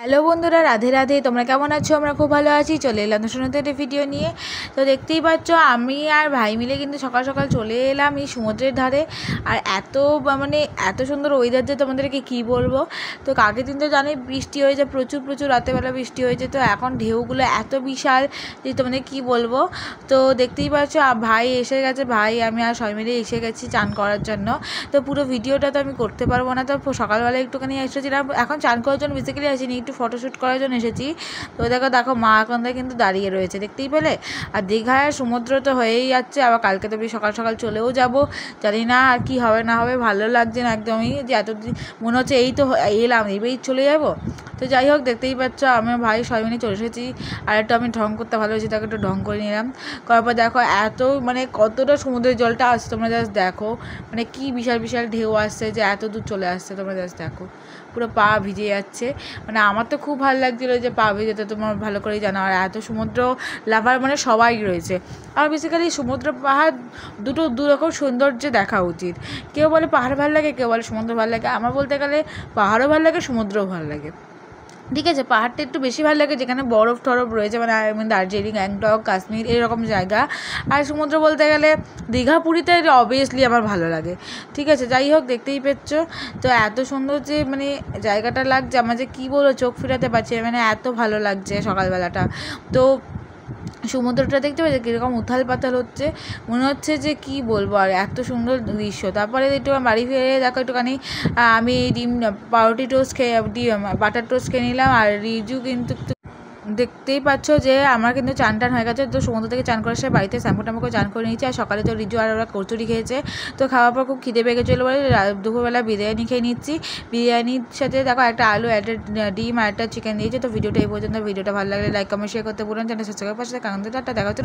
Hello বন্ধুরা, রাধে রাধে। তোমরা কেমন আছো? আমরা খুব ভালো আছি। চলে এলাম শুনতে একটা ভিডিও নিয়ে। তো দেখতেই পাচ্ছ, আমি আর ভাই মিলে কিন্তু সকাল সকাল চলে এলাম এই সমুদ্রের ধারে। আর এত সুন্দর ওয়েদার যে তোমাদেরকে কী বলবো। তো আগের দিন তো জানোই বৃষ্টি হয়েছে, প্রচুর রাতেরবেলা বৃষ্টি হয়েছে। তো এখন ঢেউগুলো এত বিশাল যে তোমাদের কী বলবো। তো দেখতেই পাচ্ছ, ভাই এসে গেছে, ভাই আমি আর সবাই মিলে এসে গেছি চান করার জন্য। তো পুরো ভিডিওটা তো আমি করতে পারবো না। তো সকালবেলা একটুখানি এসেছিলাম, এখন চান করার জন্য বেসিক্যালি আসিনি, একটু ফটোশ্যুট করার জন্য এসেছি। তো দেখো মা এখন কিন্তু দাঁড়িয়ে রয়েছে, দেখতেই পেলে। আর দীঘায় সমুদ্র তো হয়েই যাচ্ছে, আবার কালকে তো সকাল সকাল চলেও যাব। জানি না আর কি হবে না হবে, ভালো লাগছে না একদমই, যে এতদিন মনে হচ্ছে এই তো এলাম এবারেই চলে যাব। তো যাই হোক, দেখতেই পাচ্ছ আমি ভাই সবাই মিলে চলে এসেছি। আর একটু আমি ঢং করতে ভালোবাসি, তাকে একটু ঢং করে নিলাম। করার পর দেখো কতটা সমুদ্রের জলটা আসছে, তোমরা জাস্ট দেখো। কি বিশাল বিশাল ঢেউ আসছে, যে এত দূর চলে আসছে, তোমরা জাস্ট দেখো। পুরো পা ভিজে যাচ্ছে। আমার তো খুব ভালো লাগছিলো যে পা ভিজে, তো তোমার ভালো করেই জানো। আর এত সমুদ্র লাভার সবাই রয়েছে। আর বেসিক্যালি সমুদ্র পাহাড় দু রকম সৌন্দর্য দেখা উচিত। কেউ বলে পাহাড় ভালো লাগে, কেউ বলে সমুদ্র ভালো লাগে। আমার বলতে গেলে পাহাড়ও ভালো লাগে, সমুদ্রও ভালো লাগে। ঠিক আছে, পাহাড়টা একটু বেশি ভালো লাগে যেখানে বরফ টরফ রয়েছে, দার্জিলিং, গ্যাংটক, কাশ্মীর এরকম জায়গা। আর সমুদ্র বলতে গেলে দীঘা, পুরীতে অবভিয়াসলি আমার ভালো লাগে। ঠিক আছে, যাই হোক, দেখতেই পেচ্ছ। তো এত সুন্দর যে জায়গাটা লাগছে আমার, যে কী বলবো, চোখ ফিরাতে পারছি। এত ভালো লাগছে সকালবেলাটা। তো সমুদ্রটা দেখতে পাচ্ছি কীরকম উথাল পাতাল হচ্ছে, মনে হচ্ছে যে কি বলবো। আর এত সুন্দর দৃশ্য। তারপরে একটু বাড়ি ফিরে দেখো একটুখানি আমি পাউরুটি টোস্ট বাটার টোস্ট খেয়ে নিলাম। আর রিজু কিন্তু দেখতেই পাচ্ছ যে আমার কিন্তু চান টান হয়ে গেছে। তো সমুদ্র থেকে চান করে সে বাড়িতে শ্যাম্পু ট্যাম্পু করে চান করে নিয়েছে। আর সকালে তো রিজু আর ওরা কচুরি খেয়েছে। তো খাওয়ার পর খুব খিদে পেয়ে গেছিলো বলে দুপুরবেলা বিরিয়ানি খেয়ে নিচ্ছি। বিরিয়ানির সাথে দেখো একটা আলু, একটা ডিম আর একটা চিকেন দিয়েছে। তো ভিডিওটা এই পর্যন্ত। ভিডিওটা ভালো লাগলে লাইক কমেন্ট শেয়ার করতে বলুন, চ্যানেল সাবস্ক্রাইব পাশে দেখা হচ্ছে।